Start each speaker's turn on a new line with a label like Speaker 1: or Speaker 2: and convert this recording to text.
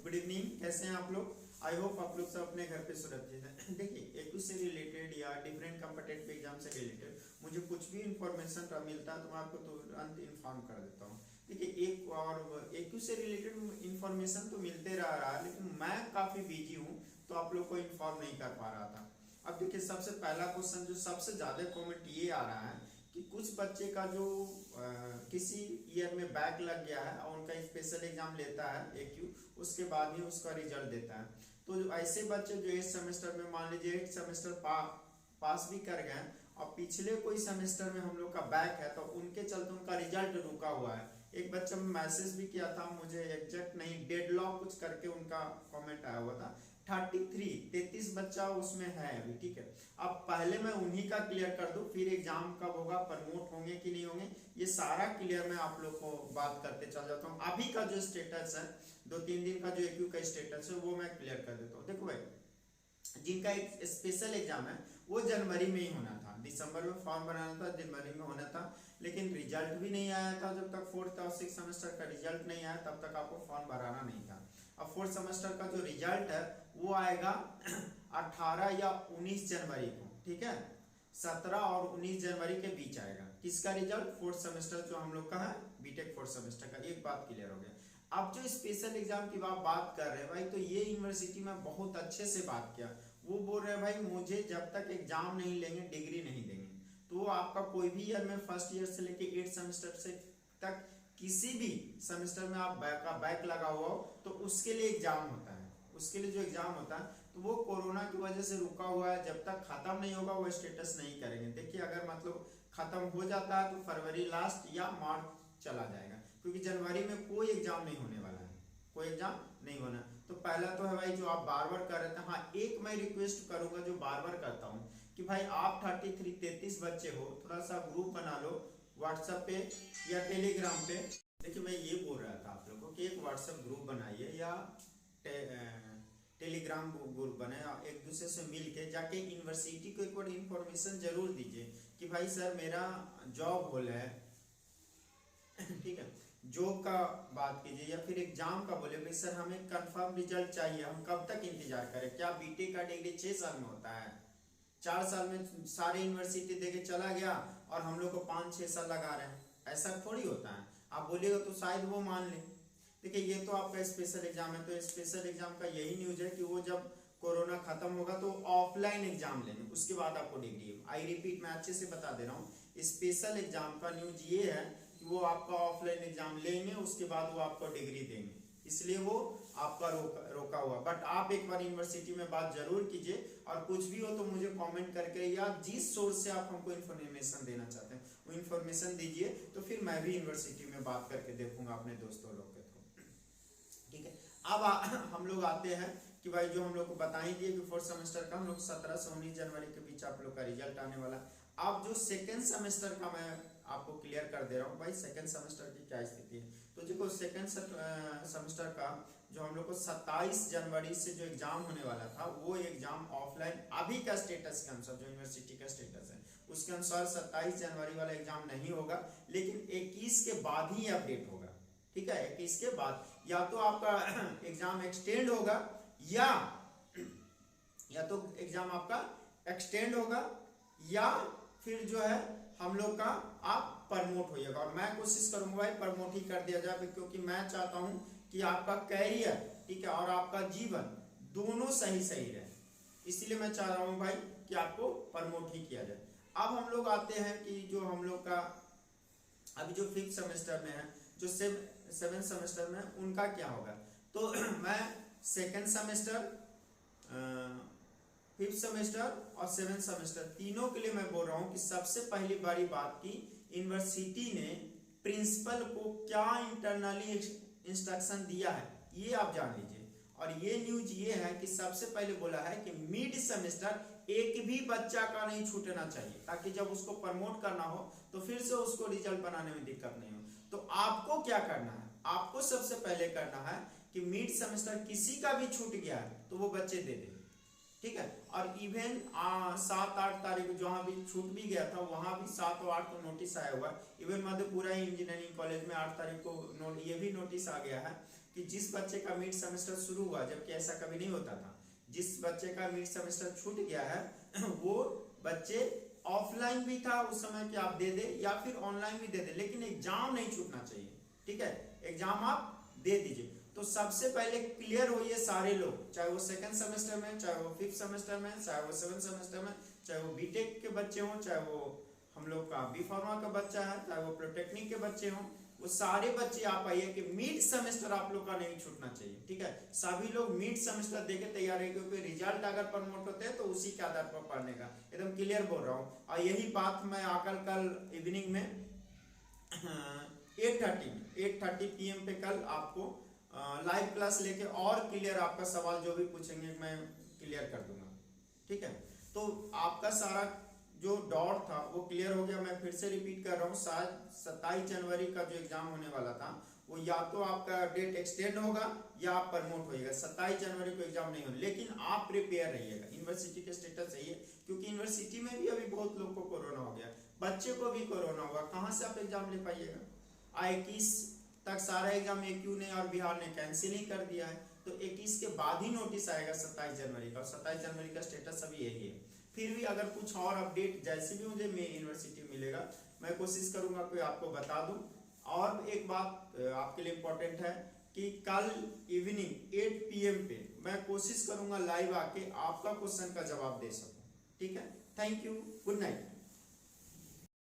Speaker 1: Good evening, कैसे हैं आप लोग। आई होप आप लोग सब अपने घर पे सुरक्षित हैं। देखिए एक्यू से रिलेटेड या डिफरेंट कॉम्पिटिटिव एग्जाम से रिलेटेड मुझे कुछ भी इंफॉर्मेशन मिलता है तो मैं आपको तुरंत इन्फॉर्म कर देता हूँ। देखिए एक और एक्यू से रिलेटेड इंफॉर्मेशन तो मिलते रहा है, लेकिन मैं काफी बिजी हूँ तो आप लोग को इन्फॉर्म नहीं कर पा रहा था। अब देखिए सबसे पहला क्वेश्चन जो सबसे ज्यादा कमेंट ये आ रहा है कि कुछ बच्चे का जो किसी ईयर में बैक लग गया है और उनका स्पेशल एग्जाम लेता है एक्यू, उसके बाद ही उसका रिजल्ट देता है। तो जो ऐसे बच्चे जो इस सेमेस्टर में मान लीजिए एक सेमेस्टर पास भी कर गए और पिछले कोई सेमेस्टर में हम लोग का बैक है तो उनके चलते उनका रिजल्ट रुका हुआ है। एक बच्चा मैसेज भी किया था, मुझे एग्जैक्ट नहीं, डेडलॉक कुछ करके उनका कमेंट आया हुआ था। 33 बच्चा उसमें है अभी, ठीक है। अब पहले मैं उन्हीं का क्लियर कर दूं, फिर एग्जाम कब होगा, प्रमोट होंगे कि नहीं होंगे, ये सारा क्लियर मैं आप लोग को बात करते चल जाता हूँ। अभी का जो स्टेटस है, 2-3 दिन का जो एक्यू का स्टेटस है वो मैं क्लियर कर देता हूँ। देखो भाई, जिनका एक स्पेशल एग्जाम है वो जनवरी में ही होना था, दिसंबर में फॉर्म बनाना था, जनवरी में होना था, लेकिन रिजल्ट भी नहीं आया था। जब तक 4th और 6th सेमेस्टर का रिजल्ट नहीं आया तब तक आपको फॉर्म भराना नहीं था। अब 4th सेमेस्टर का जो रिजल्ट है वो आएगा 18 या 19 जनवरी को, ठीक है। 17 और 19 जनवरी के बीच आएगा। किसका रिजल्ट? 4th सेमेस्टर जो हम लोग का है, बीटेक 4th सेमेस्टर का। एक बात क्लियर हो गया। अब जो स्पेशल एग्जाम की बात कर रहे हैं भाई, तो ये यूनिवर्सिटी में बहुत अच्छे से बात किया। वो बोल रहे हैं भाई मुझे जब तक एग्जाम नहीं लेंगे डिग्री नहीं देंगे। तो आपका कोई भी ईयर में फर्स्ट ईयर से लेके 8th सेमेस्टर से तक किसी भी सेमेस्टर में आप बैक लगा हुआ हो तो उसके लिए एग्जाम होता है। उसके लिए जो एग्जाम होता है तो वो कोरोना की वजह से रुका हुआ है, जब तक खत्म नहीं होगा वो स्टेटस नहीं करेंगे। देखिए अगर मतलब खत्म हो जाता है तो फरवरी लास्ट या मार्च चला जाएगा, क्योंकि जनवरी में कोई एग्जाम नहीं होने वाला है, कोई एग्जाम नहीं होना। तो पहला तो है भाई जो आप बार बार कर रहे थे, हाँ एक मैं रिक्वेस्ट करूंगा जो बार बार करता हूँ कि भाई आप 33 बच्चे हो, थोड़ा सा ग्रुप बना लो व्हाट्सएप पे या टेलीग्राम पे। देखिए मैं ये बोल रहा था आप लोगों को कि एक व्हाट्सएप ग्रुप बनाइए या टेलीग्राम ग्रुप बनाए, एक दूसरे से मिल के जाके यूनिवर्सिटी को एक बार इंफॉर्मेशन जरूर दीजिए कि भाई सर मेरा जॉब होल है, ठीक है, जॉब का बात कीजिए, या फिर एग्जाम का बोले भाई सर हमें कंफर्म रिजल्ट चाहिए, हम कब तक इंतजार करें। क्या बीटेक का डिग्री 6 साल में होता है? 4 साल में सारे यूनिवर्सिटी देके चला गया और हम लोग को 5-6 साल लगा रहे हैं, ऐसा थोड़ी होता है। आप बोलिएगा तो शायद वो मान ले। देखिए ये तो आपका स्पेशल एग्जाम है, तो स्पेशल एग्जाम का यही न्यूज है कि वो जब कोरोना खत्म होगा तो ऑफलाइन एग्जाम लेंगे, उसके बाद आपको डिग्री। आई रिपीट, मैं अच्छे से बता दे रहा हूँ, स्पेशल एग्जाम का न्यूज ये है कि वो आपका ऑफलाइन एग्जाम लेंगे, उसके बाद वो आपको डिग्री देंगे, इसलिए वो आपका रोका हुआ। बट आप एक बार यूनिवर्सिटी में बात जरूर कीजिए, और कुछ भी हो तो मुझे कमेंट करके या जिस सोर्स से आप हमको इन्फॉर्मेशन देना चाहते हैं वो इन्फॉर्मेशन दीजिए, तो फिर मैं भी यूनिवर्सिटी में बात करके देखूंगा अपने दोस्तों लोग के थ्रू, ठीक है। अब हम लोग आते हैं कि भाई जो हम लोग को बता ही दिए कि 4th सेमेस्टर का हम लोग 17 से 19 जनवरी के बीच आप लोग का रिजल्ट आने वाला। अब जो 2nd सेमेस्टर का मैं आपको क्लियर कर दे रहा हूँ भाई 2nd सेमेस्टर की क्या स्थिति है। तो देखो 2nd सेमेस्टर का जो हम लोग को 27 जनवरी से जो एग्जाम होने वाला था वो एग्जाम ऑफलाइन, अभी का स्टेटस के अनुसार जो यूनिवर्सिटी का स्टेटस है उसके अनुसार 27 जनवरी वाला एग्जाम नहीं होगा, लेकिन 21 के बाद ही अपडेट होगा, ठीक है। 21 के बाद या तो आपका एग्जाम एक्सटेंड होगा या तो एग्जाम आपका एक्सटेंड होगा या फिर जो है हम लोग का आप प्रमोट होइएगा। और मैं कोशिश करूंगा भाई प्रमोट ही कर दिया जाए, क्योंकि मैं चाहता हूं कि आपका कैरियर, ठीक है, और आपका जीवन दोनों सही रहे, इसीलिए मैं चाह रहा हूं भाई कि आपको प्रमोट ही किया जाए। अब हम लोग आते हैं कि जो हम लोग का अभी जो 5th सेमेस्टर में है, जो 7th सेमेस्टर में उनका क्या होगा। तो मैं 2nd सेमेस्टर, 5th सेमेस्टर और 7th सेमेस्टर तीनों के लिए मैं बोल रहा हूं कि सबसे पहली बड़ी बात की यूनिवर्सिटी ने प्रिंसिपल को क्या इंटरनली इंस्ट्रक्शन दिया है ये आप जान लीजिए। और ये न्यूज ये है कि सबसे पहले बोला है कि मिड सेमेस्टर एक भी बच्चा का नहीं छूटना चाहिए, ताकि जब उसको प्रमोट करना हो तो फिर से उसको रिजल्ट बनाने में दिक्कत नहीं हो। तो आपको क्या करना है, आपको सबसे पहले करना है कि मिड सेमेस्टर किसी का भी छूट गया है तो वो बच्चे दे दें, ठीक है। और इवन 7-8 तारीख जहां भी छूट भी गया था वहां भी 7 और 8 को नोटिस आया हुआ है। इवन मधेपुरा इंजीनियरिंग कॉलेज में 8 तारीख को ये भी नोटिस आ गया है कि जिस बच्चे का मिड सेमेस्टर शुरू हुआ, जबकि ऐसा कभी नहीं होता था, जिस बच्चे का मिड सेमेस्टर छूट गया है वो बच्चे ऑफलाइन भी था उस समय कि आप दे दे या फिर ऑनलाइन भी दे दे, लेकिन एग्जाम नहीं छूटना चाहिए। ठीक है, एग्जाम आप दे दीजिए। तो सबसे पहले क्लियर होइए सारे लोग, चाहे वो सेकंड सेमेस्टर में, चाहे वो फिफ्थ सेमेस्टर में, चाहे वो सेवन सेमेस्टर में, चाहे वो बीटेक के बच्चे हों, चाहे वो हम लोग का बी फार्मा का बच्चा है, चाहे वो प्रोटेक्निक के बच्चे हों, वो सारे बच्चे आप आइए कि मिड सेमेस्टर आप लोग का नहीं छूटना चाहिए। ठीक है, सभी लोग मिड सेमेस्टर देके तैयार है, क्योंकि रिजल्ट अगर प्रमोट होते हैं तो उसी के आधार पर पढ़ने का, एकदम क्लियर बोल रहा हूँ। और यही बात मैं आकर कल इवनिंग में 8:30 PM पे कल आपको लाइव क्लास लेके और क्लियर आपका सवाल जो भी पूछेंगे मैं क्लियर कर दूंगा। ठीक है, तो आपका सारा जो डाउट था वो क्लियर हो गया। मैं फिर से रिपीट कर रहा हूँ, शायद 27 जनवरी का जो एग्जाम होने वाला था वो या तो आपका डेट एक्सटेंड होगा या आप प्रमोट होएगा। 27 जनवरी को एग्जाम नहीं होगा, लेकिन आप प्रिपेयर रहिएगा। यूनिवर्सिटी के स्टेटस सही है, क्योंकि यूनिवर्सिटी में भी अभी बहुत लोग को कोरोना हो गया, बच्चे को भी कोरोना होगा, कहाँ से आप एग्जाम ले पाइएगा। 21 तक सारा एग्जाम AQ ने और बिहार ने कैंसिल ही कर दिया है, तो 21 के बाद ही नोटिस आएगा 27 जनवरी का। 27 जनवरी का स्टेटस अभी यही है। फिर भी अगर कुछ और अपडेट जैसे भी मुझे यूनिवर्सिटी मिलेगा मैं कोशिश करूंगा कोई आपको बता दूं। और एक बात आपके लिए इम्पोर्टेंट है कि कल इवनिंग 8 PM पे मैं कोशिश करूंगा लाइव आके आपका क्वेश्चन का जवाब दे सकूं। ठीक है, थैंक यू, गुड नाइट।